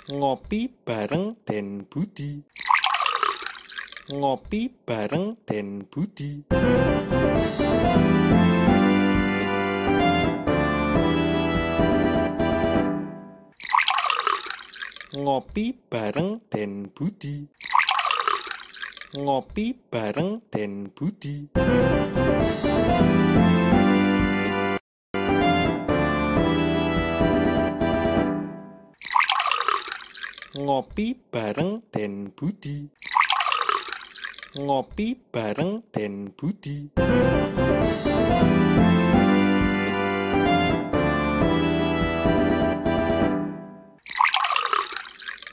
Ngopi bareng Den Budi. Ngopi bareng Den Budi. Ngopi bareng Den Budi. Ngopi bareng Den Budi. Ngopi bareng Den Budi. Ngopi bareng Den Budi.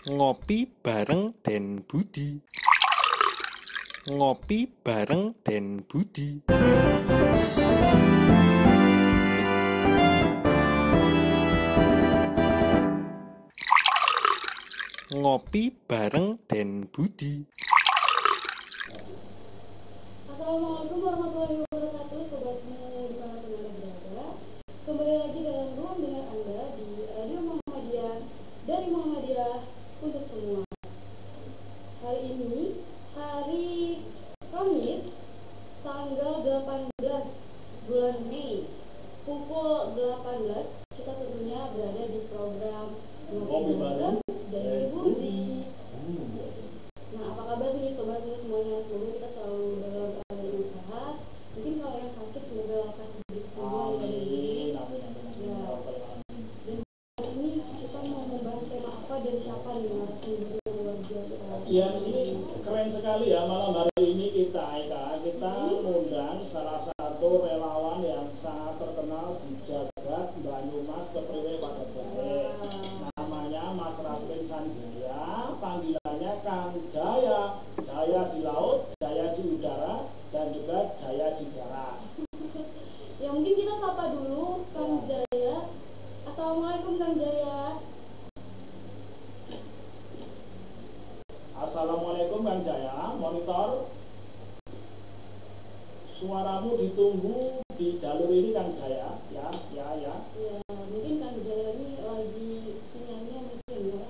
Ngopi bareng Den Budi. Ngopi bareng Den Budi. Ngopi bareng Den Budi. Assalamualaikum warahmatullahi wabarakatuh, sobat semua dimanapun Anda berada. Kembali lagi dalam ruang dengar Anda di Radio Muhammadiyah, dari Muhammadiyah untuk semua. Hari ini hari Kamis tanggal 18 bulan Mei pukul 18, kita tentunya berada di program Ngopi Bareng dari Budi. Nah, apa kabar nih sobat semuanya? Semoga kita selalu dalam keadaan yang sehat. Mungkin kalau yang sakit semoga lekas diberi kesembuhan dari diri. Ya. Dan hari ini kita mau membahas tema apa dan siapa nih narasumber yang luar biasa? Ya, ini keren sekali ya, malam hari ini kita undang salah satu relawan yang sangat terkenal di jagat Banyumas Kepriwe Padejahe. Namanya Mas Rasmin Sanjaya, panggilannya Kang Jaya. Jaya di laut, jaya di udara, dan juga jaya di darat. Ya, mungkin kita sapa dulu Kang Jaya. Assalamualaikum Kang Jaya. Assalamualaikum Kang Jaya, monitor. Suaramu ditunggu di jalur ini Kang Jaya, ya. Ya, mungkin Kang Jaya ini lagi sinyalnya mungkin ya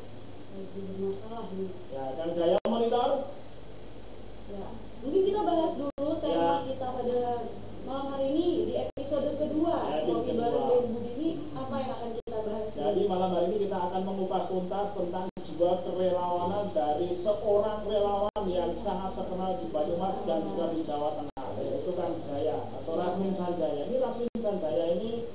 lagi bermasalah nih. Ya, Kang Jaya monitor. Ya, mungkin kita bahas dulu tema kita pada malam hari ini di episode kedua. Ngopi bareng Den Budi ini apa yang akan kita bahas? Jadi malam hari ini kita akan mengupas tuntas tentang sebuah kerelawanan dari seorang relawan yang sangat terkenal di Banyumas dan juga di Jawa Tengah, yaitu Kang Jaya atau Rasmin Sanjaya. Ini Rasmin Sanjaya ini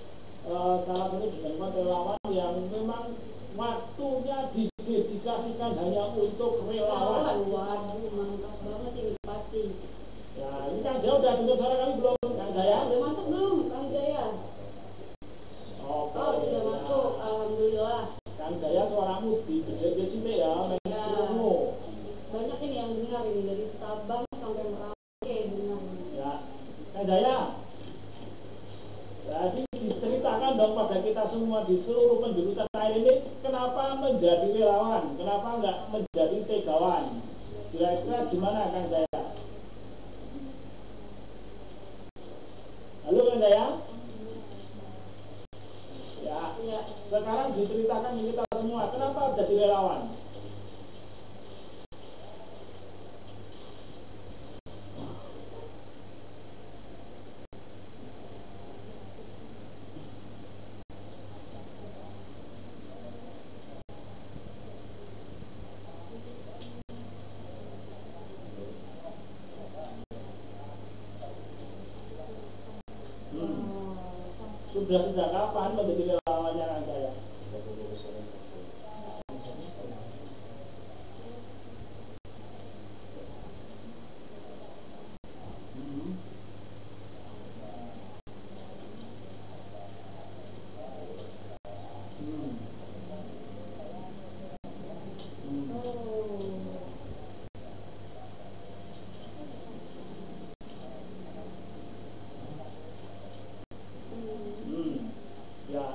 salah satu dengan relawan yang memang waktunya didedikasikan hanya untuk relawan. Waduh, mantap banget ini pasti. Ya, ini Kang Jaya udah dengar suara kami belum, Kang Jaya? Udah masuk belum, Kang Jaya? Oh, sudah masuk, alhamdulillah. Kang Jaya, suaramu di sini ya, menurutmu. Banyak ini yang dengar ini dari Sabang sampai Merauke dengar. Ya, Kang Jaya. Jadi diceritakan dong pada kita semua di seluruh penjuru tanah air ini, kenapa menjadi relawan, kenapa enggak menjadi tegawan? Kira-kira gimana Kang Jaya? Halo Kang Jaya? Ya, sekarang diceritakan di kita semua, kenapa jadi relawan? Sudah sejak kapan menjadi relawannya Kang Jaya? Ya,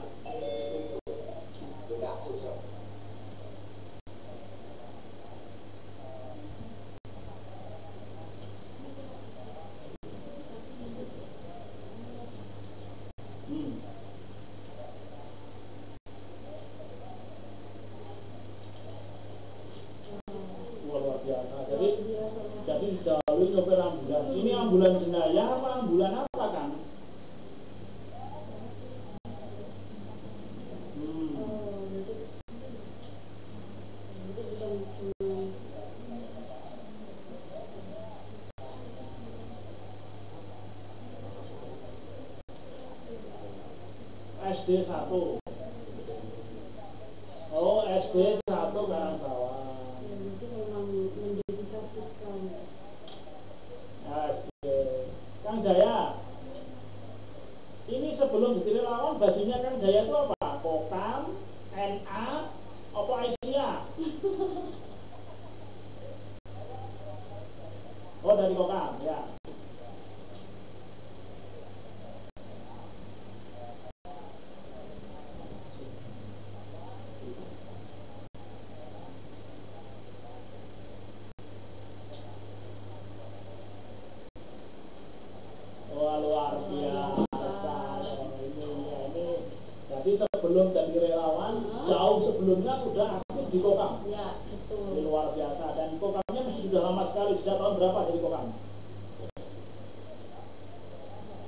SD 1. Oh, SD 1 Karangbawan. Ya, berarti memang mendedikasikan. SD. Kang Jaya. Ini sebelum jadi relawan bajunya Kang Jaya itu apa? Kokam, NA, apa Asia? Oh, dari Kokam, ya. Wah, luar biasa. Ini. Jadi sebelum jadi relawan, jauh sebelumnya sudah aktif di Kokam. Ya, Ini betul. luar biasa. Dan Kokamnya masih sudah lama sekali. Sejak tahun berapa jadi Kokam?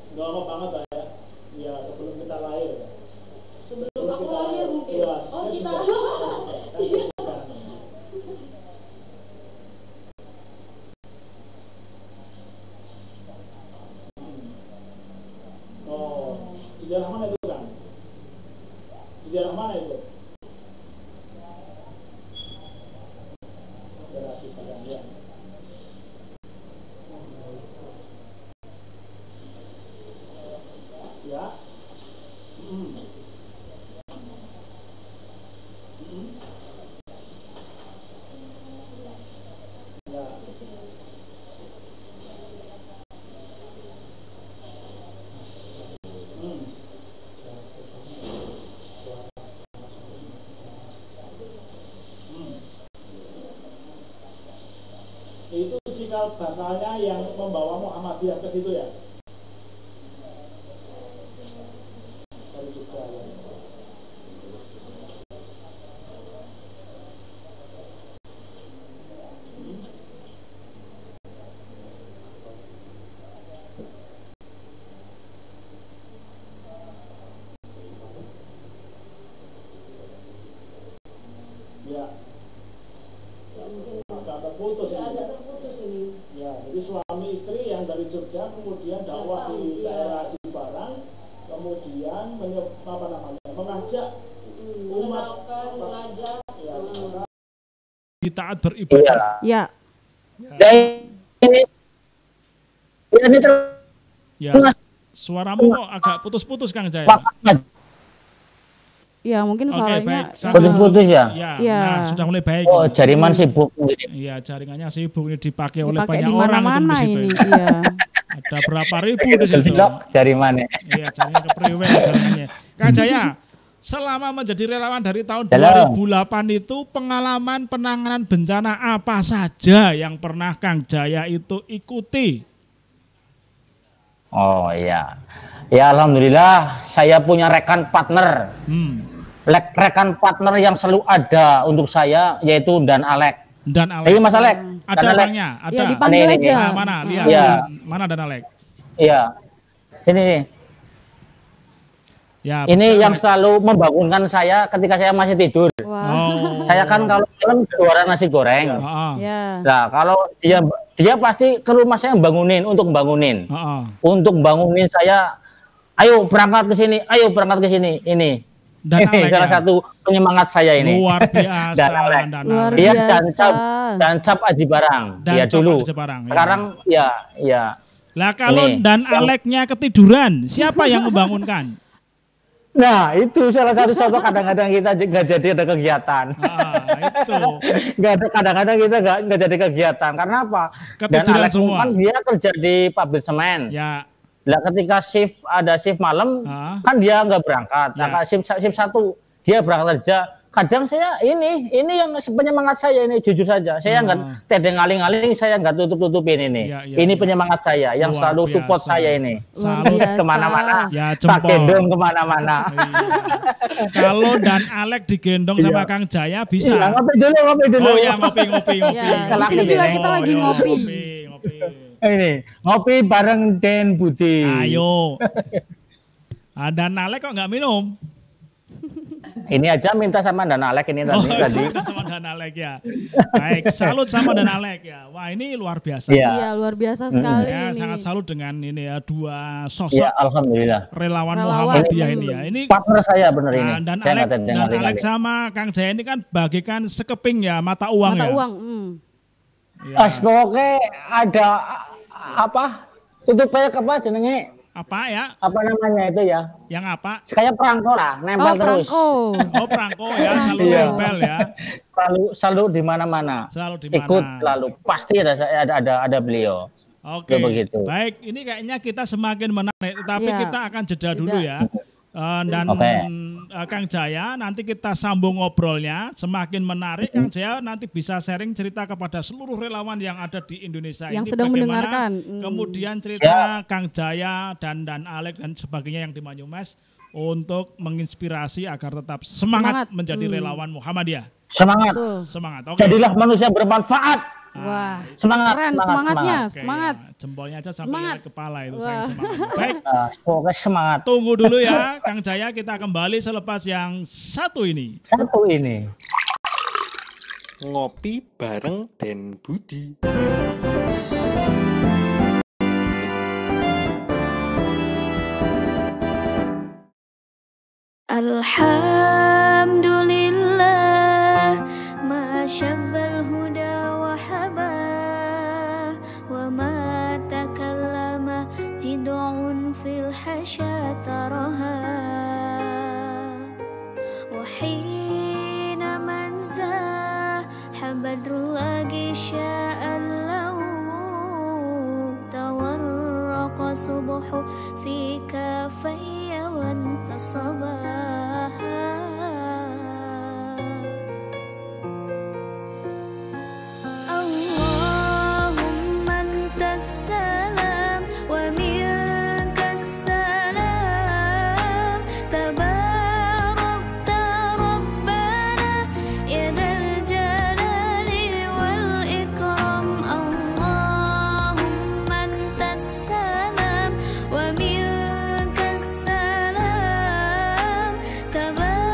Udah lama banget lah ya. Ya, sebelum kita lahir. Sebelum aku lahir mungkin. Ya, Oh, saya kita. sudah. Oh, di daerah mana itu kan? Di daerah mana itu? Daerah Cipadan, ya. Ya. Ya. Itu cikal bakalnya yang membawa Muhammadiyah ke situ ya? Dari Jogja ya. Ya. Ya, mungkin Agak terputus ya, ini. agak terputus ini. Ya, jadi suami istri yang dari Jogja kemudian dakwah di daerah Cibarang, kemudian mengajak Mengenalkan, mengajak. ya, Di taat beribadah. Ya, Dan ini Ya. Suaramu kok agak putus-putus Kang Jaya. ya mungkin Oke, suaranya baik. putus-putus ya. Ya, Ya. nah, sudah mulai baik. Oh, jaringan sibuk mungkin. Iya, jaringannya sibuk ini dipakai oleh dipakai banyak di orang itu mana-mana di situ. ini. Ya. Iya. Ada berapa ribu di situ. Jelok jaringannya. Iya, jaringan kepriwe jaringannya. Kang Jaya, selama menjadi relawan dari tahun Halo. 2008 itu pengalaman penanganan bencana apa saja yang pernah Kang Jaya itu ikuti? Oh iya. Ya alhamdulillah saya punya rekan partner. Rekan partner yang selalu ada untuk saya yaitu Dan Alek. Dan Alek. Ini Mas Alek. Ada Dan Alek. orangnya? Ada. Ya dipanggil Ini, aja. Nah, mana? Lihat. Iya. Mana Dan Alek? Iya. Sini nih. Ya, Ini betul. yang selalu membangunkan saya ketika saya masih tidur. Wah. Oh. Saya kan kalau malam juara nasi goreng. Heeh. Ya. Nah, kalau dia pasti ke rumah saya bangunin untuk bangunin. Heeh. Untuk bangunin saya, ayo berangkat ke sini, ayo berangkat ke sini. Ini Dan Alek salah ya? satu penyemangat saya ini. Luar biasa. Dan Alek. Luar Alek. Dia biasa. dan cap Aji Barang. Dan Ya Cap dulu. Aji Barang, ya. Sekarang ya. Lah kalau Ini. Dan Aleknya ketiduran, siapa yang membangunkan? Nah, itu salah satu contoh kadang-kadang kita nggak jadi ada kegiatan. Itu. Kadang-kadang kita nggak jadi kegiatan. Karena apa? Dan Ketiduran Alek semua. kan dia kerja di pabrik semen. Ya. Lah ketika ada shift malam, Ah. kan dia nggak berangkat. Ya. Nah, shift 1 dia berangkat kerja. Kadang saya ini yang penyemangat saya ini jujur saja. Saya nggak tedeng aling-aling, saya nggak tutup-tutupin ini. Ya, ya, Ini ya. penyemangat saya yang Luar selalu support biasa. saya ini. Luar Salut. biasa. Kemana-mana, Ya, tak jempol. gendong kemana-mana. Iya. Kalau Dan Alek digendong sama Iya. Kang Jaya bisa. Iya, ngopi dulu. Oh ya, ngopi. Ya, di Kelak sini ini. juga kita lagi iya, ngopi. ngopi. Ini ngopi bareng Den Budi. Ayo. Dan Alek kok nggak minum? Ini aja minta sama Dan Alek ini tadi. Minta sama Dan Alek ya. Baik, salut sama Dan Alek ya. Wah, ini luar biasa. Iya, luar biasa sekali Saya ini. sangat salut dengan ini ya, dua sosok Ya, alhamdulillah. relawan Muhammadiyah ini ya. Ini Partner saya bener ini. Dan Saya nggak Alek, dengar Dan Alek sama Kang Jaya ini kan bagikan sekeping ya mata uang Mata ya. uang. Ya. Pokoknya ada apa? Tutupnya apa jenenge? Apa ya? Apa namanya itu ya? Yang apa? Kayak perangko lah, nempel terus. Perangko. Oh, perangko ya, selalu Iya. nempel ya. Selalu di mana-mana. Selalu di mana. Ikut lalu pasti ada beliau. Oke. Begitu. Baik, ini kayaknya kita semakin menarik, tapi Iya. kita akan jeda dulu ya. Dan Oke. Kang Jaya nanti kita sambung ngobrolnya. Semakin menarik, Kang Jaya nanti bisa sharing cerita kepada seluruh relawan yang ada di Indonesia Yang ini sedang bagaimana, mendengarkan. kemudian cerita Kang Jaya dan Alek dan sebagainya yang di Banyumas untuk menginspirasi agar tetap semangat menjadi relawan Muhammadiyah. Semangat. Betul. Semangat. Oke. Jadilah manusia bermanfaat. Wah, Semangat. keren semangat, semangatnya, semangat. Oke, semangat. ya, jempolnya aja sampai Semangat. ke kepala itu Wah. saya semangat. Baik, Pokoknya semangat. tunggu dulu ya Kang Jaya, kita kembali selepas yang satu ini. Satu ini. Ngopi bareng Den Budi. Alhamdulillah ma syabbal huda wa haba wa ma takallama jid'un fil hasya taraha wa hina man habadrul agi sya'an lau tawarraqa subuhu fi kafayya wa intasabaha Allahumma antas salam wa minkas salam tabarakta rabbana ya dzal jalali wal ikram Allahumma antas salam wa minkas salam tabarakta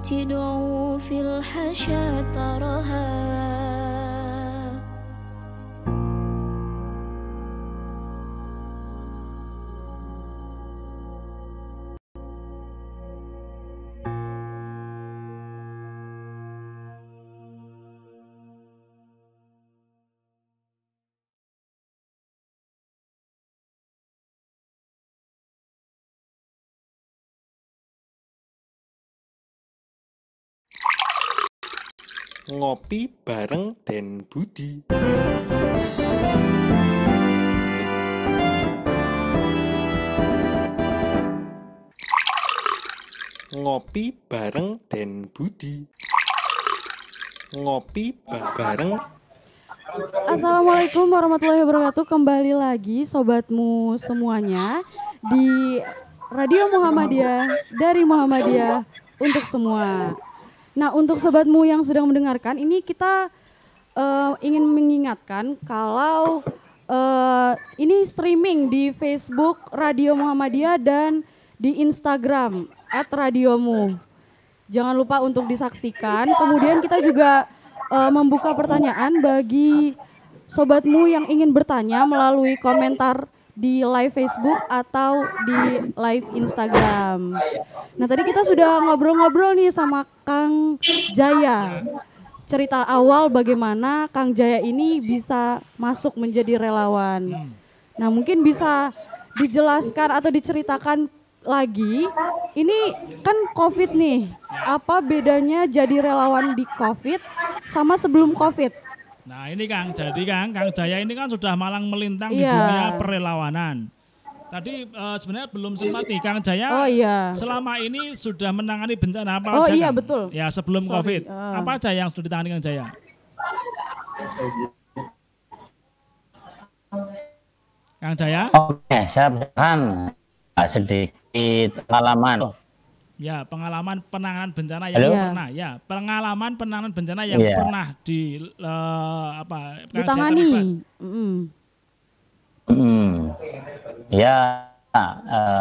تدعو في الحشا ترها. Ngopi bareng Den Budi. Ngopi bareng Den Budi. Ngopi bareng. Assalamualaikum warahmatullahi wabarakatuh. Kembali lagi sobatmu semuanya di Radio Muhammadiyah, dari Muhammadiyah untuk semua. Nah, untuk sobatmu yang sedang mendengarkan, ini kita ingin mengingatkan kalau ini streaming di Facebook Radio Muhammadiyah dan di Instagram @radiomu. Jangan lupa untuk disaksikan. Kemudian kita juga membuka pertanyaan bagi sobatmu yang ingin bertanya melalui komentar di live Facebook atau di live Instagram. Nah, tadi kita sudah ngobrol-ngobrol nih sama Kang Jaya. Cerita awal bagaimana Kang Jaya ini bisa masuk menjadi relawan. Nah, mungkin bisa dijelaskan atau diceritakan lagi. Ini kan COVID nih. Apa bedanya jadi relawan di COVID sama sebelum COVID? Nah ini Kang, jadi Kang Jaya ini kan sudah malang melintang di dunia perelawanan. Tadi sebenarnya belum sempat nih Kang Jaya selama ini sudah menangani bencana apa aja Kang? Betul. Ya sebelum COVID, apa aja yang sudah ditangani Kang Jaya? Kang Jaya? Oke, saya berikan sedikit pengalaman. Ya, pengalaman penanganan bencana yang pernah, pengalaman penanganan bencana yang pernah ditangani.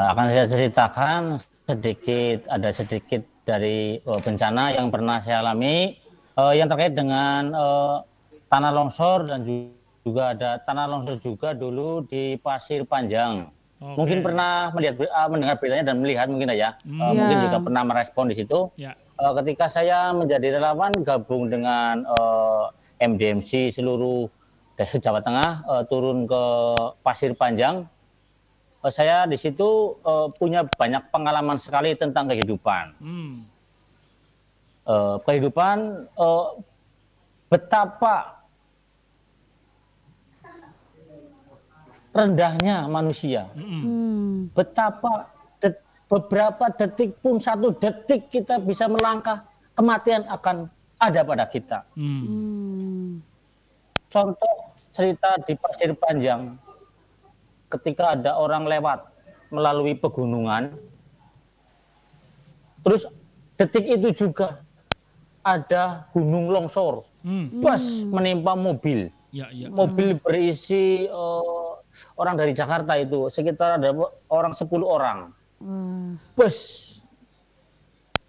Akan saya ceritakan ada sedikit dari bencana yang pernah saya alami, yang terkait dengan tanah longsor dan juga ada tanah longsor juga dulu di Pasir Panjang. Mungkin pernah mendengar beritanya dan melihat mungkin ya. Mungkin juga pernah merespon di situ. Ketika saya menjadi relawan gabung dengan MDMC seluruh Jawa Tengah turun ke Pasir Panjang, saya di situ punya banyak pengalaman sekali tentang kehidupan. Kehidupan betapa rendahnya manusia, betapa beberapa detik pun, 1 detik kita bisa melangkah, kematian akan ada pada kita. Contoh cerita di Pasir Panjang, ketika ada orang lewat melalui pegunungan, terus detik itu juga ada gunung longsor, bus menimpa mobil. Mobil berisi orang dari Jakarta itu, sekitar ada orang 10 orang. Bus.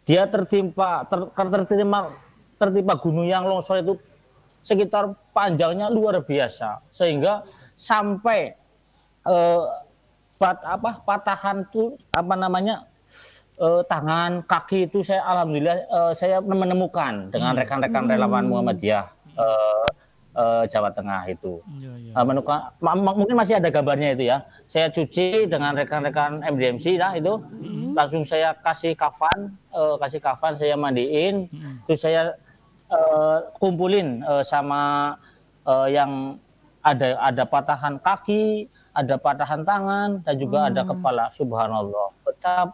Dia tertimpa gunung yang longsor itu sekitar panjangnya luar biasa. Sehingga sampai patahan tuh tangan, kaki itu saya alhamdulillah saya menemukan dengan rekan-rekan relawan Muhammadiyah Jawa Tengah itu. Mungkin masih ada gambarnya itu ya. Saya cuci dengan rekan-rekan MDMC itu, langsung saya kasih kafan, saya mandiin, terus saya kumpulin sama yang ada patahan kaki, ada patahan tangan, dan juga ada kepala. Subhanallah.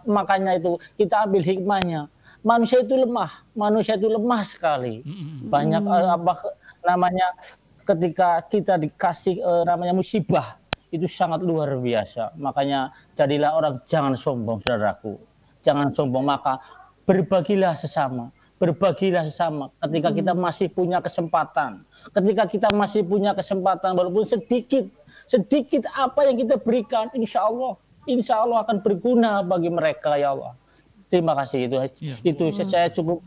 Makanya itu kita ambil hikmahnya. Manusia itu lemah sekali. Banyak ketika kita dikasih namanya musibah itu sangat luar biasa. Makanya jadilah orang jangan sombong, saudaraku. Jangan sombong, maka berbagilah sesama. Ketika kita masih punya kesempatan. Walaupun sedikit apa yang kita berikan, insya Allah akan berguna bagi mereka, ya Allah. Terima kasih itu saya cukup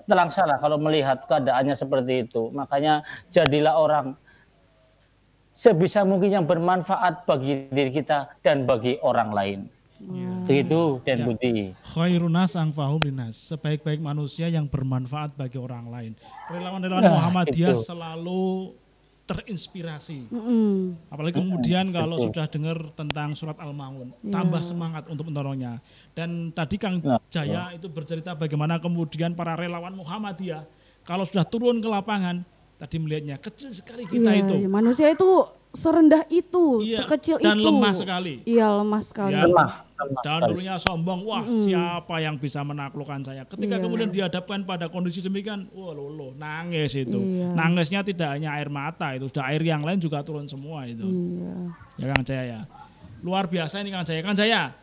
terlangsar lah kalau melihat keadaannya seperti itu. Makanya jadilah orang sebisa mungkin yang bermanfaat bagi diri kita dan bagi orang lain. Begitu dan Budi. Khairunas anfa'uhum linnas. Sebaik-baik manusia yang bermanfaat bagi orang lain. Relawan-relawan Muhammadiyah selalu terinspirasi. Apalagi kemudian kalau sudah dengar tentang surat Al-Maun, tambah semangat untuk menolongnya. Dan tadi Kang Jaya itu bercerita bagaimana kemudian para relawan Muhammadiyah kalau sudah turun ke lapangan, tadi melihatnya kecil sekali kita itu. Manusia itu serendah itu, sekecil dan itu. Dan lemah sekali. Iya, lemah sekali. Ya, dan dulunya sombong, wah siapa yang bisa menaklukkan saya. Ketika kemudian dihadapkan pada kondisi demikian, wah lolo, nangis itu. Nangisnya tidak hanya air mata itu, sudah air yang lain juga turun semua itu. Ya Kang Jaya ya. Luar biasa ini Kang Jaya. Kang Jaya,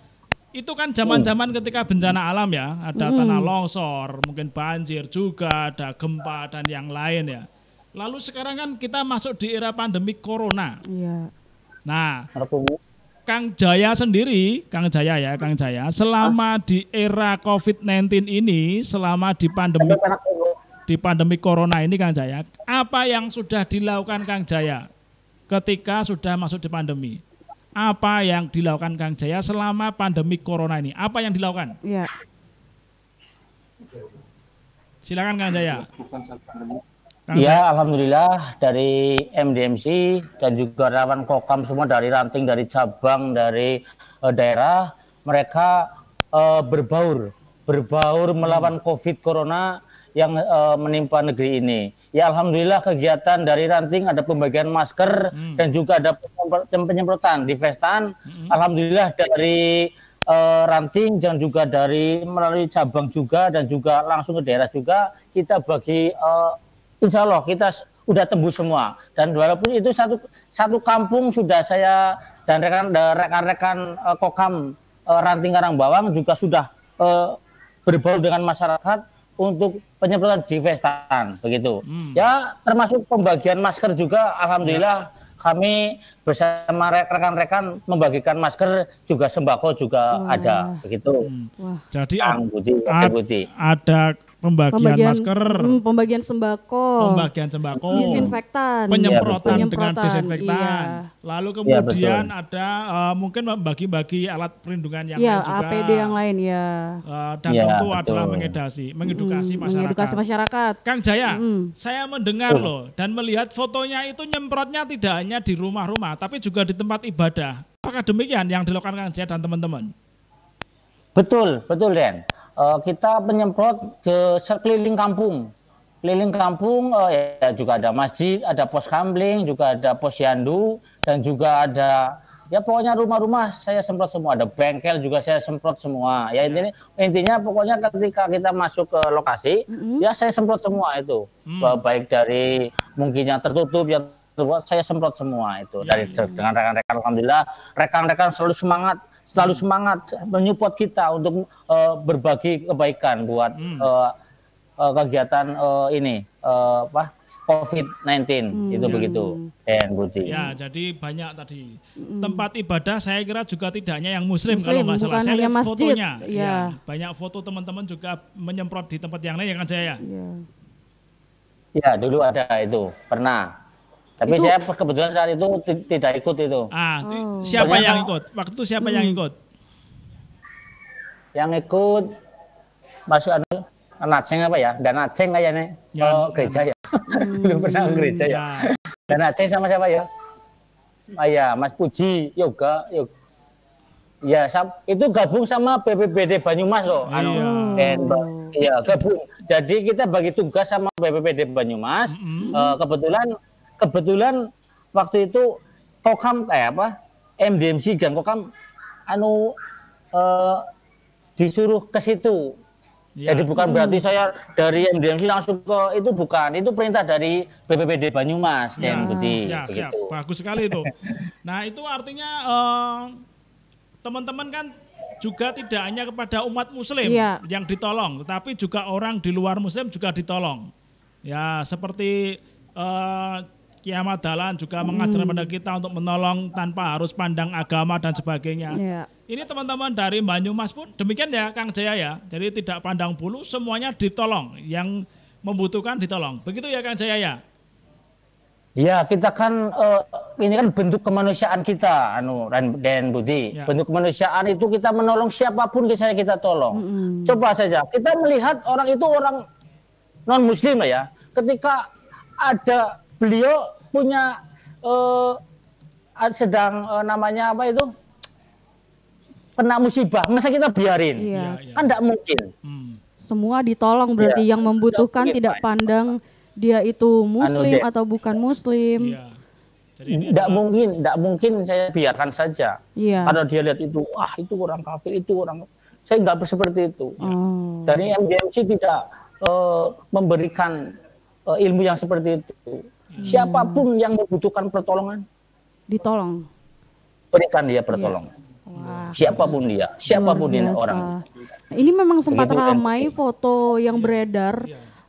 itu kan zaman-zaman ketika bencana alam ya, ada tanah longsor, mungkin banjir juga, ada gempa dan yang lain ya. Lalu sekarang kan kita masuk di era pandemi corona. Nah, Kang Jaya sendiri, Kang Jaya, selama di era COVID-19 ini, selama di pandemi corona ini Kang Jaya, apa yang sudah dilakukan Kang Jaya ketika sudah masuk di pandemi? Apa yang dilakukan Kang Jaya selama pandemi corona ini? Apa yang dilakukan? Silakan Kang Jaya. Ya, alhamdulillah dari MDMC dan juga relawan Kokam semua dari ranting, dari cabang, dari daerah, mereka berbaur melawan COVID Corona yang menimpa negeri ini. Ya, alhamdulillah kegiatan dari ranting ada pembagian masker dan juga ada penyemprotan di Vestan. Alhamdulillah dari ranting dan juga dari melalui cabang juga dan juga langsung ke daerah juga kita bagi. Insya Allah kita udah tembus semua, dan walaupun itu satu kampung sudah saya dan rekan-rekan Kokam ranting Karangbawang juga sudah berbaur dengan masyarakat untuk penyemprotan di Vestan begitu. Ya termasuk pembagian masker juga, alhamdulillah kami bersama rekan-rekan membagikan masker, juga sembako juga ada begitu. Jadi ada pembagian masker, pembagian sembako, disinfektan, penyemprotan dengan disinfektan. Lalu kemudian ada mungkin bagi-bagi alat perlindungan yang lain juga. APD yang lain dan tentu adalah mengedukasi masyarakat. Kang Jaya, saya mendengar loh dan melihat fotonya itu nyemprotnya tidak hanya di rumah-rumah, tapi juga di tempat ibadah. Apakah demikian yang dilakukan Kang Jaya dan teman-teman? Betul Den. Kita penyemprot ke sekeliling kampung. Keliling kampung ya juga ada masjid, ada pos kamling, juga ada pos yandu, dan juga ada ya pokoknya rumah-rumah saya semprot semua. Ada bengkel juga saya semprot semua. Ya intinya pokoknya ketika kita masuk ke lokasi, ya saya semprot semua itu. Baik dari mungkin yang tertutup, yang terbuat, saya semprot semua itu. Dengan rekan-rekan, alhamdulillah rekan-rekan selalu semangat menyupport kita untuk berbagi kebaikan buat kegiatan ini COVID-19 itu begitu. Dan Budi. Ya, jadi banyak tadi tempat ibadah, saya kira juga tidak hanya yang muslim kalau masalah. Saya lihat fotonya. Ya, banyak foto teman-teman juga menyemprot di tempat yang lain ya Kang Jaya. Ya, dulu ada itu, pernah. Tapi saya kebetulan saat itu tidak ikut itu. Siapa yang ikut? Waktu itu siapa yang ikut? Yang ikut masuk Naceng apa ya? Dan Naceng kayaknya. Gereja ya. Belum pernah ke gereja ya. Dan Naceng sama siapa ya? Ya, Mas Puji, Yoga. Ya, itu gabung sama BPBD Banyumas loh. Iya, gabung. Jadi kita bagi tugas sama BPBD Banyumas. Kebetulan waktu itu Kokam MDMC dan Kokam disuruh ke situ. Jadi bukan berarti saya dari MDMC langsung ke itu, bukan. Itu perintah dari BPBD Banyumas dan Budi. Siap. Bagus sekali itu. Nah, itu artinya teman-teman kan juga tidak hanya kepada umat muslim yang ditolong, tetapi juga orang di luar muslim juga ditolong. Ya, seperti Kiai Ahmad Dahlan juga mengajarkan pada kita untuk menolong tanpa harus pandang agama dan sebagainya. Ini teman-teman dari Banyumas pun demikian ya Kang Jaya ya. Jadi tidak pandang bulu, semuanya ditolong. Yang membutuhkan ditolong. Begitu ya Kang Jaya ya? Ya, kita kan ini kan bentuk kemanusiaan kita, Dan Budi. Ya. Bentuk kemanusiaan itu kita menolong siapapun kita tolong. Coba saja kita melihat orang itu orang non Muslim lah ya. Ketika ada beliau punya sedang namanya apa itu? Kena musibah, masa kita biarin? Kan tidak mungkin. Semua ditolong berarti yang membutuhkan tidak pandang dia itu Muslim atau bukan Muslim. Tidak mungkin saya biarkan saja. Karena dia lihat itu, itu orang kafir, itu orang. Saya nggak seperti itu. Dari MGMC tidak memberikan ilmu yang seperti itu. Siapapun yang membutuhkan pertolongan, ditolong. Berikan dia pertolongan. Wah, siapapun dia orang. Ini memang sempat ramai foto yang beredar,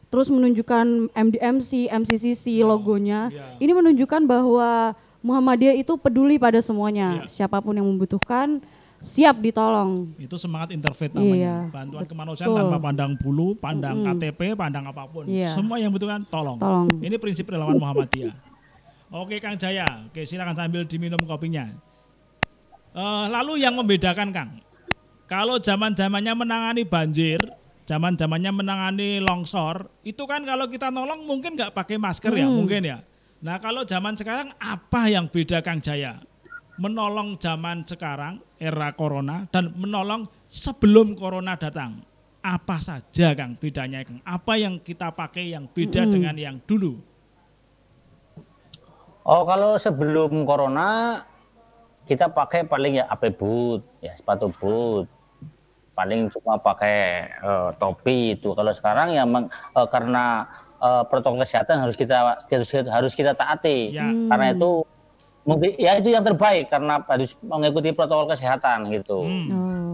terus menunjukkan MDMC, MCCC logonya. Ini menunjukkan bahwa Muhammadiyah itu peduli pada semuanya. Siapapun yang membutuhkan, siap ditolong. Itu semangat interfaith namanya. Bantuan kemanusiaan tanpa pandang bulu, pandang KTP, pandang apapun. Semua yang membutuhkan tolong. Ini prinsip relawan Muhammadiyah. Oke Kang Jaya, oke silakan sambil diminum kopinya. Lalu yang membedakan Kang, kalau zaman-zamannya menangani banjir, zaman-zamannya menangani longsor, itu kan kalau kita nolong mungkin nggak pakai masker ya, mungkin ya. Nah kalau zaman sekarang apa yang beda Kang Jaya? Menolong zaman sekarang, era corona, dan menolong sebelum corona datang. Apa saja Kang bedanya Kang? Apa yang kita pakai yang beda dengan yang dulu? Oh kalau sebelum corona, kita pakai paling ya AP boot, ya sepatu boot, paling cuma pakai topi itu. Kalau sekarang ya karena protokol kesehatan harus kita taati, karena itu mungkin ya itu yang terbaik karena harus mengikuti protokol kesehatan gitu.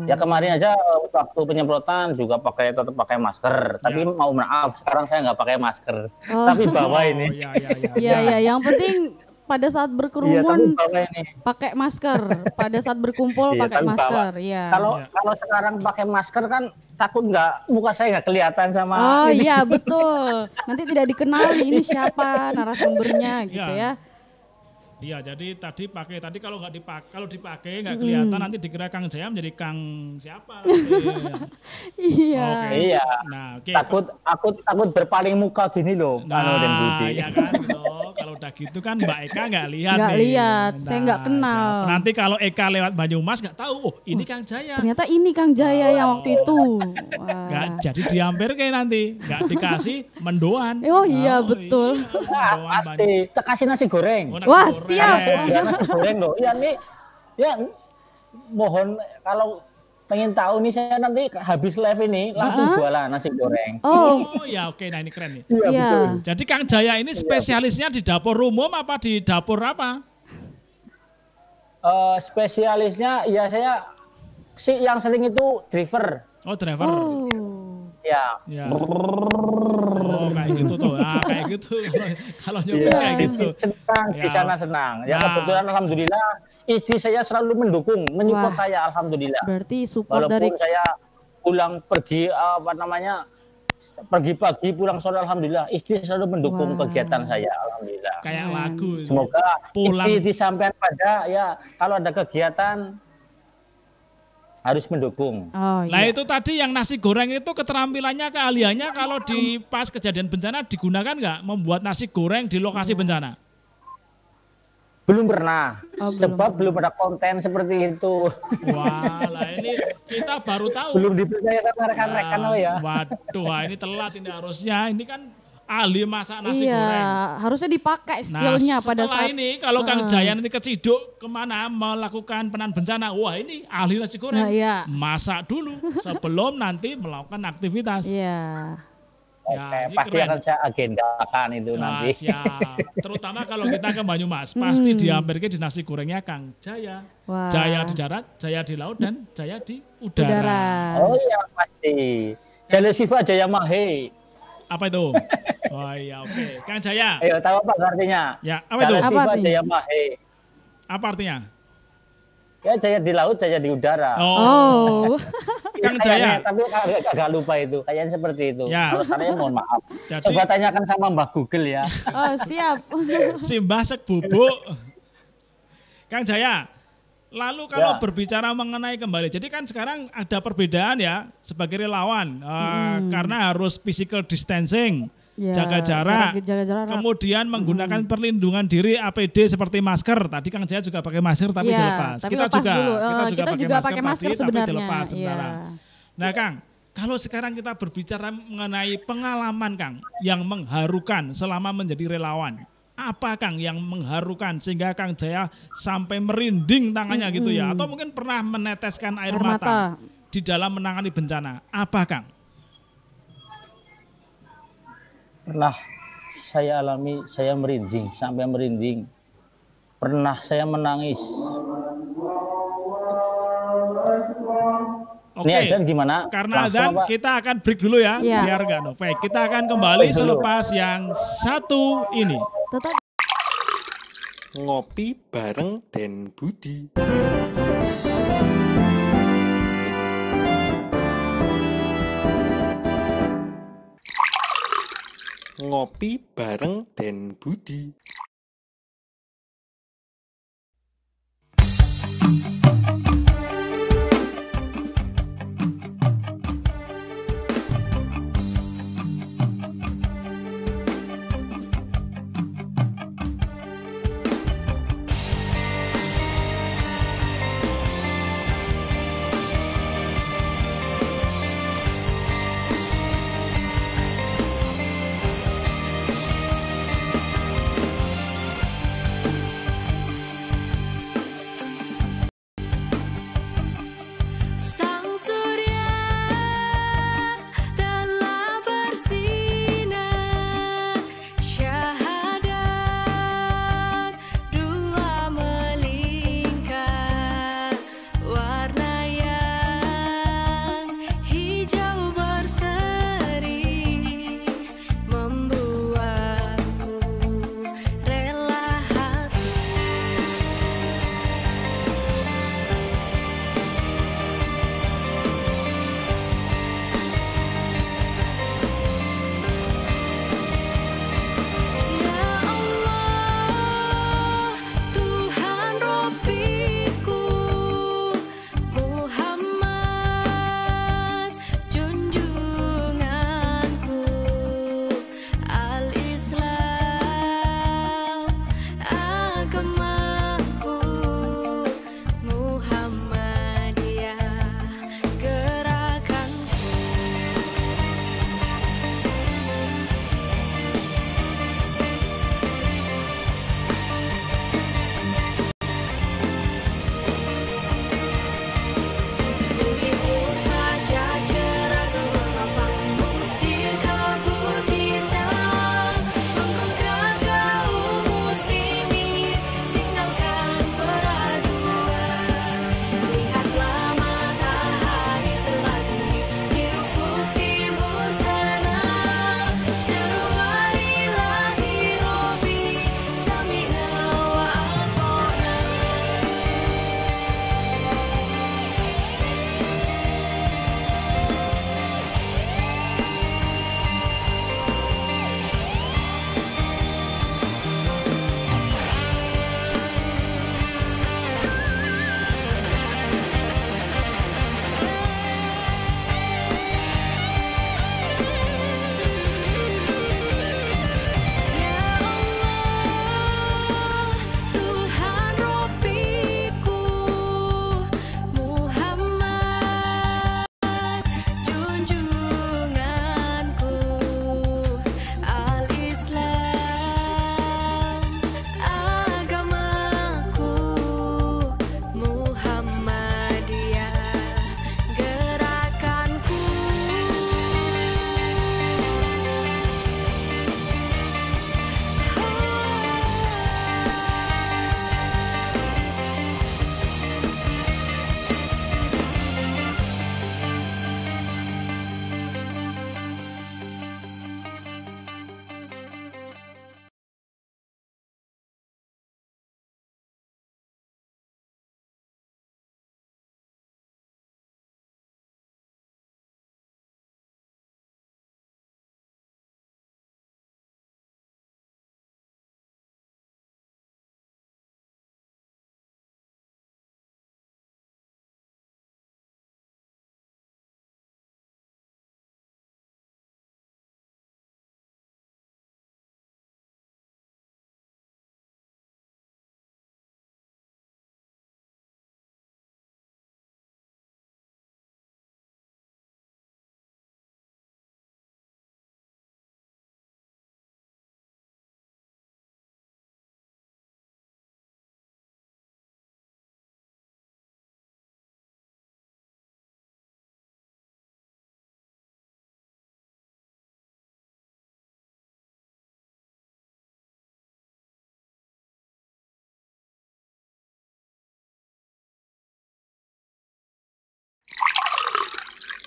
Ya kemarin aja waktu penyemprotan juga tetap pakai masker, tapi mau maaf sekarang saya nggak pakai masker, tapi bawa ini. Iya, yang penting pada saat berkerumun pakai masker, pada saat berkumpul pakai masker. Kalau sekarang pakai masker kan takut muka saya nggak kelihatan sama. Oh iya betul, nanti tidak dikenali ini siapa narasumbernya gitu ya. Iya, jadi tadi kalau dipakai nggak kelihatan nanti dikira Kang Jaya menjadi Kang siapa? Iya. Iya. Nah, takut berpaling muka gini loh. Nah, iya kan. Kalau udah gitu kan Mbak Eka nggak lihat. Nggak lihat, saya nggak kenal. Nanti kalau Eka lewat Banyumas nggak tahu, ini Kang Jaya. Ternyata ini Kang Jaya yang waktu itu. Nggak jadi diambil kayak nanti, nggak dikasih mendoan. Oh iya betul. Pasti. Kita kasih nasi goreng. Wah siap. Nasi goreng loh. Ya nih, mohon kalau pengen tahu nih saya nanti habis live ini langsung jualan nasi goreng. Oh ya oke, nah ini keren nih. Iya betul. Jadi Kang Jaya ini spesialisnya di dapur umum apa di dapur apa? Spesialisnya ya saya yang sering itu driver. Oh driver. Ya. Oh kayak gitu tuh, kayak gitu. Kalau nyopir kayak gitu. Senang di sana senang. Ya kebetulan alhamdulillah istri saya selalu mendukung, menyupport saya alhamdulillah. Berarti support walaupun saya pulang pergi pergi pagi pulang sore alhamdulillah istri selalu mendukung kegiatan saya alhamdulillah. Kayak lagu. Semoga istri disampaikan pada kalau ada kegiatan harus mendukung. Nah itu tadi yang nasi goreng itu keterampilannya, keahliannya kalau di pas kejadian bencana digunakan nggak membuat nasi goreng di lokasi bencana? Belum pernah, sebab belum ada konten seperti itu. Wah, lah ini kita baru tahu. Belum dipercaya sama rekan-rekan ya. Waduh, ini telat ini harusnya. Ini kan ahli masak nasi goreng. Iya, harusnya dipakai skillnya pada saat ini kalau Kang Jaya nanti keciduk kemana melakukan penanganan bencana, wah ini ahli nasi goreng. Masak dulu sebelum nanti melakukan aktivitas. Iya. Ya, pasti akan saya agendakan itu nanti. Siap. Terutama kalau kita ke Banyumas, pasti dihampirkan di nasi gorengnya Kang Jaya. Wah. Jaya di darat, Jaya di laut, dan Jaya di udara. Oh iya pasti. Jaya Siva Jaya Mahe. Apa itu? Oh iya oke. Kang Jaya. Ayo tahu apa artinya? Ya, apa itu? Jaya Siva Jaya Mahe. Apa artinya? Ya Jaya di laut, Jaya di udara. Oh. Kang Jaya. Tapi agak lupa itu. Kayaknya seperti itu. Ya. Kalau sekarang mohon maaf. Jadi, coba tanyakan sama Mbak Google ya. Oh siap. Si Mbah Sek Bubuk. Kang Jaya. Lalu kalau berbicara mengenai kembali, jadi kan sekarang ada perbedaan ya sebagai relawan karena harus physical distancing, jaga jarak, kemudian menggunakan perlindungan diri APD seperti masker. Tadi Kang Jaya juga pakai masker tapi dilepas. Tapi kita juga pakai masker sebenarnya. Tapi dilepas sementara. Nah Kang, kalau sekarang kita berbicara mengenai pengalaman Kang yang mengharukan selama menjadi relawan. Apa Kang yang mengharukan sehingga Kang Jaya sampai merinding tangannya gitu ya? Atau mungkin pernah meneteskan air mata di dalam menangani bencana? Apa Kang? Pernah saya alami, saya merinding, sampai merinding. Pernah saya menangis. Oke, ini azan gimana? Karena azan kita akan break dulu ya, biar gak no. Baik, kita akan kembali selepas yang satu ini. Tetap Ngopi bareng Den Budi. Ngopi bareng Den Budi.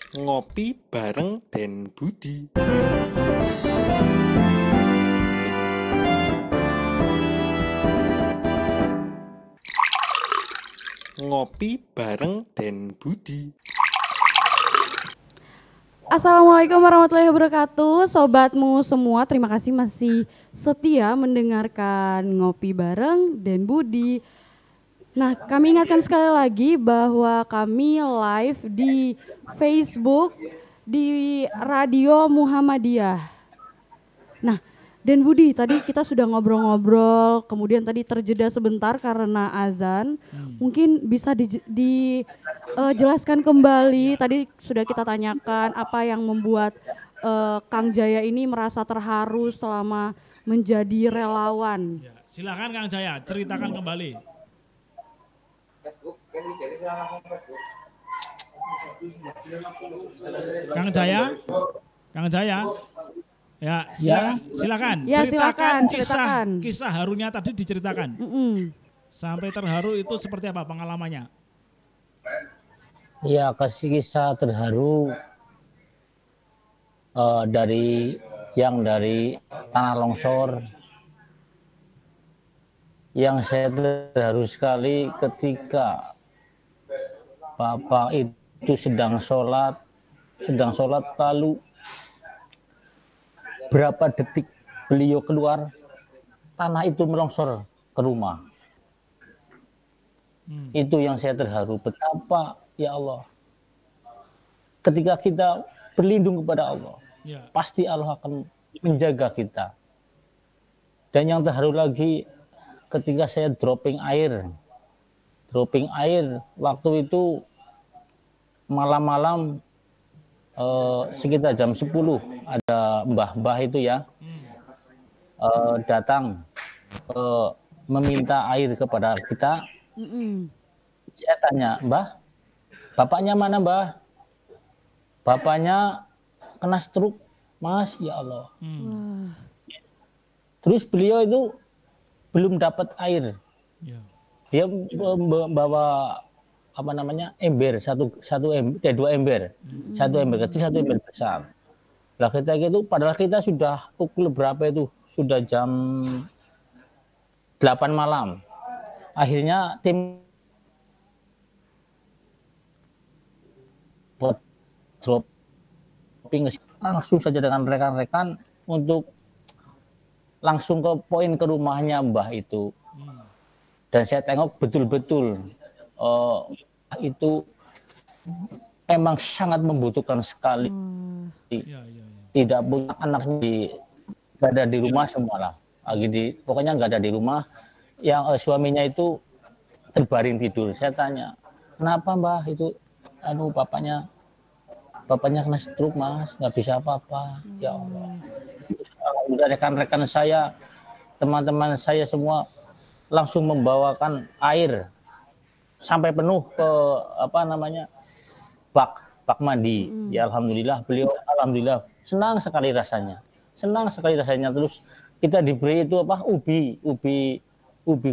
Ngopi bareng Den Budi. Ngopi bareng Den Budi. Assalamualaikum warahmatullahi wabarakatuh, sobatmu semua. Terima kasih masih setia mendengarkan Ngopi bareng Den Budi. Nah, kami ingatkan sekali lagi bahwa kami live di Facebook, di Radio Muhammadiyah. Nah, Den Budi, tadi kita sudah ngobrol-ngobrol, kemudian tadi terjeda sebentar karena azan. Mungkin bisa dijelaskan kembali, tadi sudah kita tanyakan apa yang membuat Kang Jaya ini merasa terharu selama menjadi relawan. Ya, silakan Kang Jaya, ceritakan kembali. Kang Jaya, ya silakan. Ya, ceritakan silakan. Kisah harunya tadi diceritakan. Sampai terharu itu seperti apa pengalamannya? Ya, kisah terharu dari tanah longsor. Yang saya terharu sekali ketika Bapak itu sedang sholat lalu berapa detik beliau keluar, tanah itu melongsor ke rumah. Itu yang saya terharu, betapa ya Allah, ketika kita berlindung kepada Allah, pasti Allah akan menjaga kita. Dan yang terharu lagi ketika saya dropping air waktu itu malam-malam sekitar jam 10 ada mbah-mbah itu ya datang meminta air kepada kita. Saya tanya, Mbah, bapaknya mana, Mbah? Bapaknya kena stroke, Mas, ya Allah. Terus beliau itu belum dapat air. Dia membawa ember, dua ember, satu ember kecil, satu ember besar. Lah kita itu, padahal kita sudah pukul berapa itu, sudah jam 8 malam. Akhirnya tim dropping langsung saja dengan rekan-rekan untuk langsung ke poin ke rumahnya Mbah itu. Dan saya tengok betul-betul itu memang sangat membutuhkan sekali. Tidak punya anaknya nggak ada di rumah semua lah. Pokoknya nggak ada di rumah. Yang suaminya itu terbaring tidur. Saya tanya, kenapa Mbah itu? Bapaknya kena stroke, Mas, nggak bisa apa-apa. Ya Allah. Rekan-rekan saya, teman-teman saya semua langsung membawakan air sampai penuh ke bak mandi. Ya alhamdulillah, beliau alhamdulillah senang sekali rasanya. Terus kita diberi itu ubi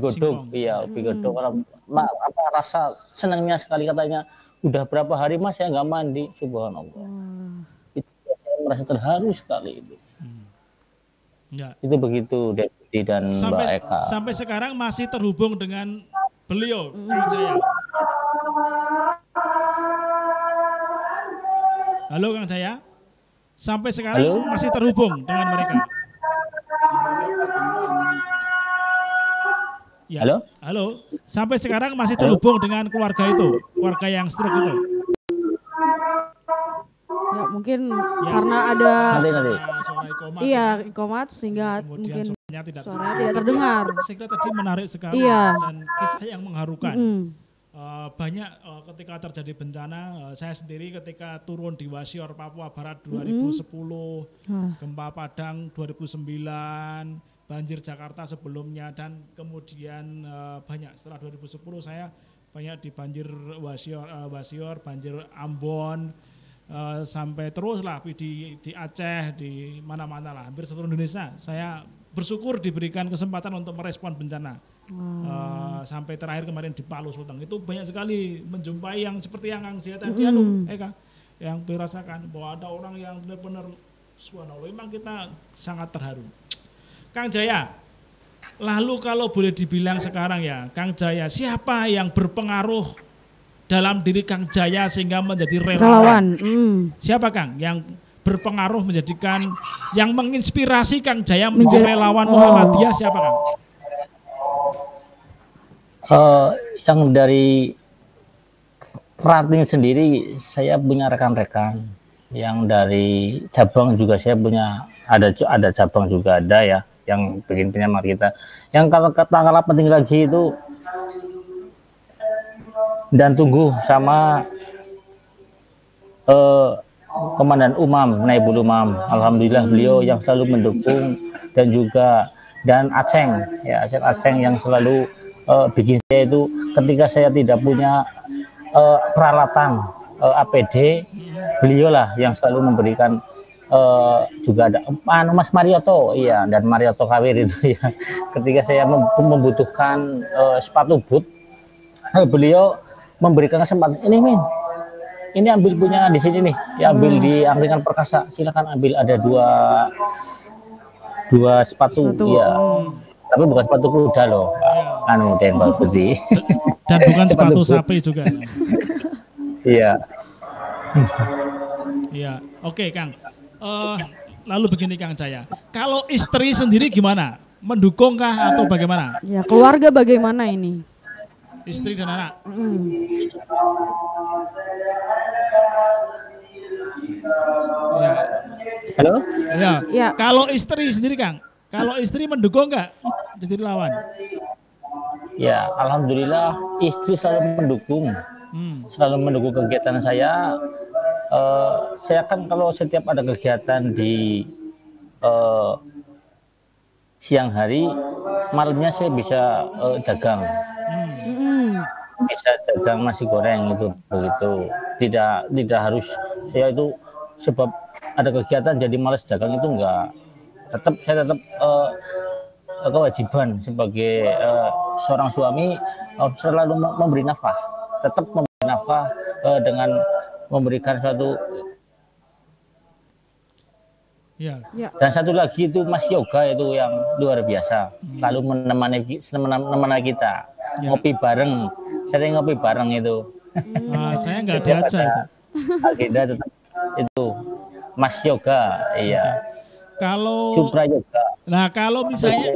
godong. Iya, ubi godong. Rasa senangnya sekali, katanya udah berapa hari Mas saya nggak mandi, subhanallah. Itu saya merasa terharu sekali itu. Ya. Itu begitu Deputi dan Mbak Eka. Sampai sekarang masih terhubung dengan beliau, Kang Jaya. Halo Kang Jaya. Sampai sekarang masih terhubung dengan mereka. Ya. Halo. Sampai sekarang masih terhubung dengan keluarga yang stroke itu. Ya, mungkin karena ada ikomat sehingga mungkin suaranya tidak terdengar. Sehingga tadi menarik sekali dan kisah yang mengharukan. Banyak ketika terjadi bencana, saya sendiri ketika turun di Wasior Papua Barat 2010, gempa Padang 2009, banjir Jakarta sebelumnya, dan kemudian banyak setelah 2010 saya banyak di banjir Wasior, banjir Ambon, sampai terus lah di Aceh, di mana-mana lah, hampir seluruh Indonesia. Saya bersyukur diberikan kesempatan untuk merespon bencana. Sampai terakhir kemarin di Palu Sulteng itu banyak sekali menjumpai yang seperti yang Kang Jaya tadi, Eka, yang dirasakan bahwa ada orang yang benar-benar subhanallah, memang kita sangat terharu. Kang Jaya, lalu kalau boleh dibilang sekarang ya, Kang Jaya, siapa yang berpengaruh dalam diri Kang Jaya sehingga menjadi relawan? Siapa Kang yang berpengaruh menjadikan, yang menginspirasi Kang Jaya menjadi relawan Muhammadiyah, siapa Kang? Yang dari ranting sendiri saya punya rekan-rekan, yang dari cabang juga saya punya, ada cabang juga ada ya, yang bikin penyamar kita. Yang kalau kata penting lagi itu dan tunggu sama Komandan Umam, Naibul Umam. Alhamdulillah beliau yang selalu mendukung, dan juga Aceng ya, Aceng yang selalu bikin saya itu ketika saya tidak punya peralatan APD, beliau lah yang selalu memberikan. Juga ada Mas Marioto, iya, dan Marioto Kawir itu ya. Ketika saya membutuhkan sepatu boot, beliau memberikan kesempatan, ini ambil punya di sini nih, ya, ambil di Angkringan Perkasa, silakan ambil, ada dua sepatu ya. Tapi bukan sepatu kuda loh, Denbal putih. Dan bukan sepatu sapi juga. Iya. Iya, oke Kang. Lalu begini Kang Jaya, kalau istri sendiri gimana? Mendukungkah atau bagaimana? Ya, keluarga bagaimana ini? Istri dan anak. Ya. Halo? Ya. Kalau istri sendiri Kang, kalau istri mendukung nggak jadi relawan? Ya, alhamdulillah istri selalu mendukung, kegiatan saya. Saya kan kalau setiap ada kegiatan di siang hari, malamnya saya bisa dagang. Bisa dagang nasi goreng itu begitu. Tidak harus saya itu sebab ada kegiatan jadi malas dagang, itu enggak. Saya tetap kewajiban sebagai seorang suami selalu memberi nafkah, tetap memberi nafkah dengan memberikan suatu. Ya. Dan satu lagi itu Mas Yoga itu yang luar biasa, selalu menemani kita, ngopi bareng, sering ngopi bareng itu. Saya nggak baca itu. Agenda tetap itu Mas Yoga, iya. Kalau Supra Yoga. Nah, kalau misalnya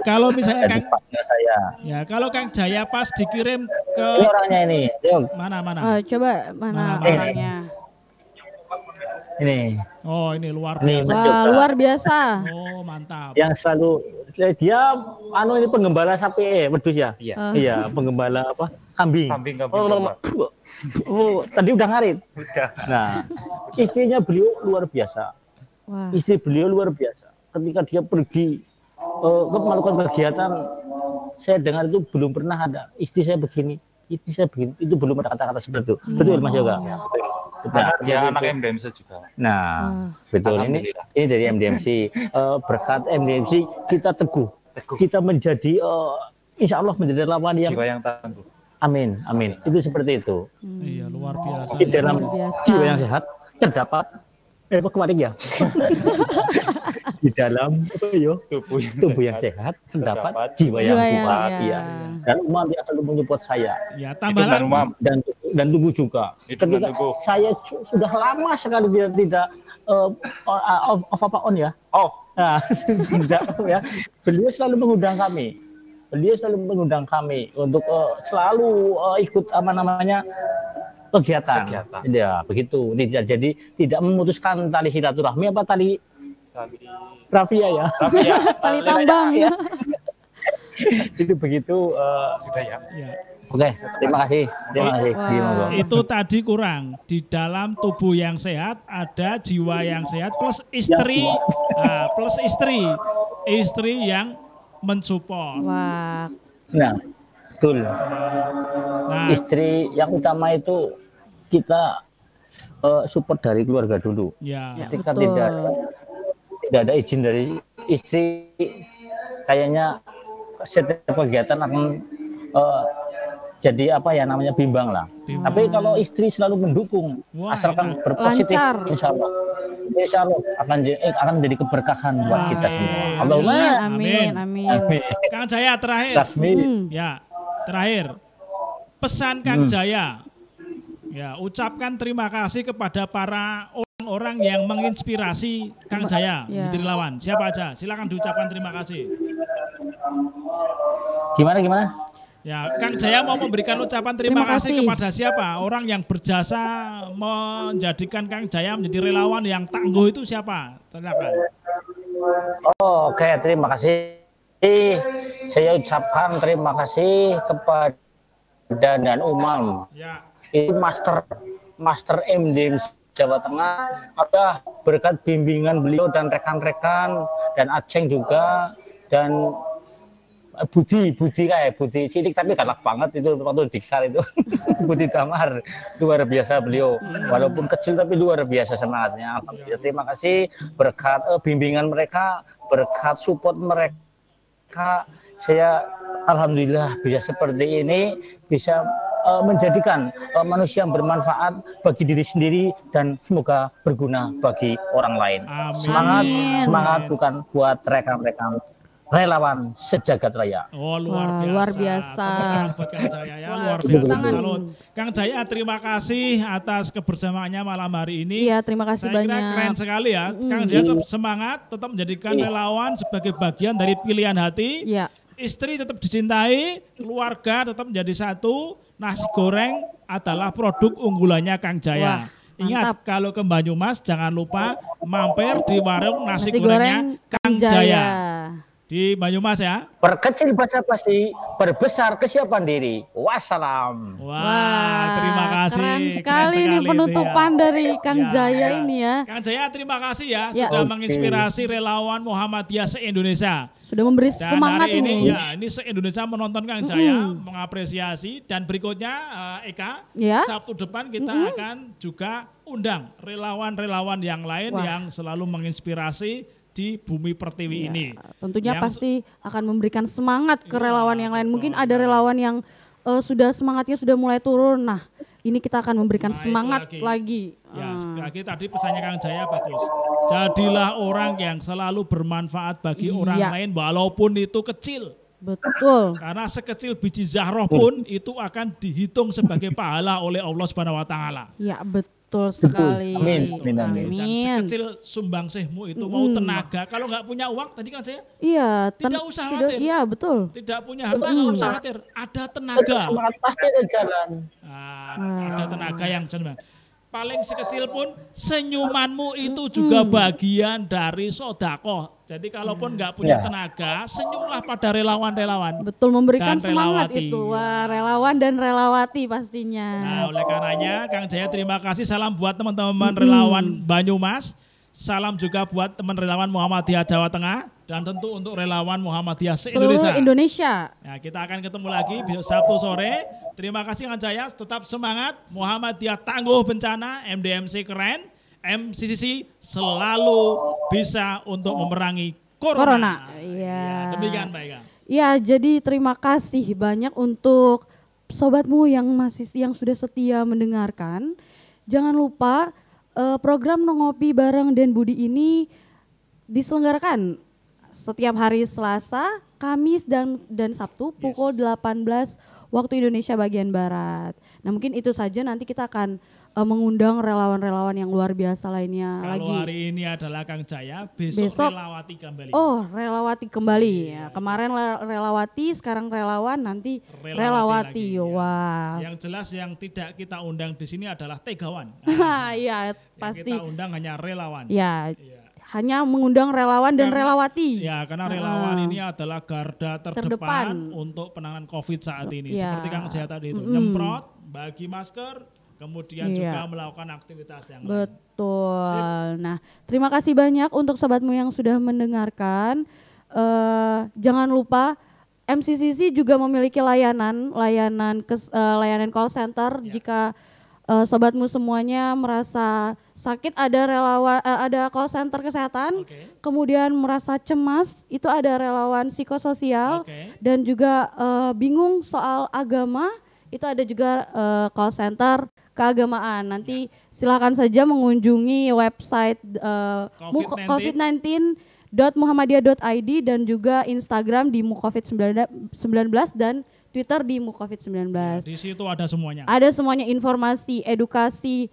kalau misalnya Kang saya. Ya, kalau Kang Jaya pas dikirim ke ini orangnya ini. Mana? Coba mana orangnya? Ini. Oh, ini luar biasa. Wah, luar biasa. Oh, mantap. Yang selalu dia ini penggembala sapi wedus ya? Iya, penggembala apa? Kambing. Tadi udah ngarit. Udah. Nah, istrinya beliau luar biasa. Wah. Istri beliau luar biasa. Ketika dia pergi melakukan kegiatan, saya dengar itu belum pernah ada istri saya begini, itu belum ada kata-kata seperti itu. Betul Mas Yoga? Anak MDMC juga. Nah, betul, ini dari MDMC. Berkat MDMC kita teguh. Kita menjadi insya Allah menjadi relawan yang jiwa yang tangguh. Amin. Itu seperti itu. Iya, luar biasa. Di dalam jiwa yang sehat terdapat kemarin ya. Di dalam tubuh yang sehat terdapat jiwa yang kuat, ya. Dan Umam yang selalu menyupport saya. Ya, tambah lagi. Dan tunggu juga. Ketika saya sudah lama sekali tidak on ya. Nah, tidak ya. Beliau selalu mengundang kami untuk selalu ikut kegiatan. Ya, begitu. Tidak memutuskan tali silaturahmi tali rafia ya. Tali tambang. Ya. Itu begitu. Sudah ya. Oke, terima kasih. Itu tadi kurang. Di dalam tubuh yang sehat ada jiwa yang sehat plus istri, istri yang mensupport. Wah. Nah, betul. Nah, istri yang utama itu kita support dari keluarga dulu. Ya. Ketika tidak ada izin dari istri, kayaknya setiap kegiatan akan jadi apa ya namanya bimbang lah. Tapi kalau istri selalu mendukung, asalkan berpositif, insya Allah akan jadi keberkahan buat kita semua. Allahumma amin. Kang Jaya terakhir. Ya, terakhir. Pesan Kang Jaya. Ya, ucapkan terima kasih kepada para orang-orang yang menginspirasi Kang Jaya menjadi relawan. Siapa aja? Silakan diucapkan terima kasih. Gimana? Ya, Kang Jaya mau memberikan ucapan terima kasih kepada siapa? Orang yang berjasa menjadikan Kang Jaya menjadi relawan yang tangguh itu siapa? Silakan. Oke, terima kasih. Saya ucapkan terima kasih kepada Dan Umam. Ya. Itu Master MDM Jawa Tengah. Ada berkat bimbingan beliau dan rekan-rekan dan Aceng juga dan Budi cilik tapi galak banget itu waktu diksar itu. Budi Damar luar biasa beliau, walaupun kecil tapi luar biasa semangatnya. Ya, terima kasih berkat bimbingan mereka, berkat support mereka, saya alhamdulillah bisa seperti ini, bisa menjadikan manusia yang bermanfaat bagi diri sendiri dan semoga berguna bagi orang lain. Amin. Semangat bukan buat rekan-rekan relawan sejagat raya. Oh, luar biasa. Buat Kang Jaya ya, luar biasa. Salut. Kang Jaya, terima kasih atas kebersamaannya malam hari ini. Iya, terima kasih banyak. Saya kira keren sekali ya. Kang Jaya tetap semangat, tetap menjadikan relawan sebagai bagian dari pilihan hati. Iya. Istri tetap dicintai, keluarga tetap menjadi satu. Nasi goreng adalah produk unggulannya Kang Jaya. Wah, ingat, kalau ke Banyumas jangan lupa mampir di warung nasi gorengnya Kang Jaya. Di Banyumas ya. Perkecil basa-basi, perbesar kesiapan diri. Wassalam. Wah, terima kasih. Keren sekali ini penutupan dari Kang Jaya ini ya. Kang Jaya, terima kasih ya sudah menginspirasi relawan Muhammadiyah se-Indonesia. Sudah memberi semangat ini. Ya, ini se-Indonesia menonton Kang Jaya, mengapresiasi, dan berikutnya Eka, Sabtu depan kita akan juga undang relawan-relawan yang lain yang selalu menginspirasi di Bumi Pertiwi ini. Tentunya pasti akan memberikan semangat ke relawan yang lain. Mungkin ada relawan yang sudah semangatnya sudah mulai turun. Nah, ini kita akan memberikan semangat lagi. Ya, sekali lagi tadi pesannya Kang Jaya bagus. Jadilah orang yang selalu bermanfaat bagi orang lain walaupun itu kecil. Betul. Karena sekecil biji zahroh pun itu akan dihitung sebagai pahala oleh Allah Subhanahu wa taala. Ya, betul sekali. Amin. Dan sekecil sumbangsihmu itu mau tenaga, kalau nggak punya uang tadi kan saya tidak usah khawatir. Iya, betul. Tidak punya harta nggak usah khawatir. Ada tenaga. Semangat pasti ada jalan. Ada tenaga yang jalan. Paling sekecil pun senyumanmu itu juga bagian dari sodakoh. Jadi kalaupun nggak punya tenaga, senyumlah pada relawan-relawan. Betul, memberikan semangat itu. Wah, relawan dan relawati pastinya. Nah, oleh karenanya Kang Jaya terima kasih. Salam buat teman-teman relawan Banyumas. Salam juga buat teman relawan Muhammadiyah Jawa Tengah. Dan tentu untuk relawan Muhammadiyah se-Indonesia. Seluruh Indonesia. Nah, kita akan ketemu lagi Sabtu sore. Terima kasih Kang Jaya, tetap semangat. Muhammadiyah tangguh bencana, MDMC keren, MCCC selalu bisa untuk memerangi corona. Iya. Demikian Mbak Eka. Iya, jadi terima kasih banyak untuk sobatmu yang sudah setia mendengarkan. Jangan lupa program Ngopi Bareng Den Budi ini diselenggarakan setiap hari Selasa, Kamis dan Sabtu pukul 18 waktu Indonesia bagian Barat. Nah, mungkin itu saja, nanti kita akan mengundang relawan-relawan yang luar biasa lainnya. Kalau hari ini adalah Kang Jaya, besok relawati kembali. Oh, relawati kembali. Ya, kemarin relawati, sekarang relawan, nanti relawati. Wah. Yang jelas yang tidak kita undang di sini adalah tegawan. Iya, pasti. Yang kita undang hanya relawan. Ya. Hanya mengundang relawan dan relawati. Ya, karena relawan ini adalah garda terdepan untuk penanganan COVID saat ini. Seperti Kang Jaya tadi itu, nyemprot, bagi masker, kemudian juga melakukan aktivitas yang lain. Betul. Nah, terima kasih banyak untuk sobatmu yang sudah mendengarkan. Jangan lupa MCCC juga memiliki layanan call center jika sobatmu semuanya merasa sakit, ada call center kesehatan, kemudian merasa cemas, itu ada relawan psikososial, dan juga bingung soal agama, itu ada juga call center keagamaan. Nanti silakan saja mengunjungi website covid19.muhammadiyah.id dan juga Instagram di mucovid19 dan Twitter di mucovid19. Ya, di situ ada semuanya. Ada semuanya, informasi, edukasi,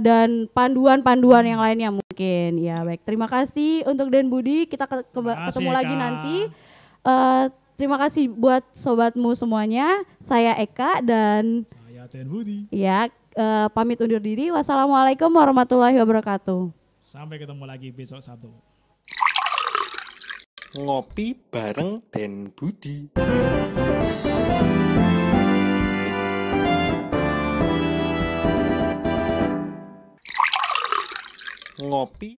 dan panduan-panduan yang lainnya mungkin. Ya baik, terima kasih untuk Den Budi. Kita ketemu lagi nanti. Terima kasih buat sobatmu semuanya. Saya Eka dan saya Den Budi. Ya, pamit undur diri. Wassalamualaikum warahmatullahi wabarakatuh. Sampai ketemu lagi besok Sabtu. Ngopi bareng Den Budi. Ngopi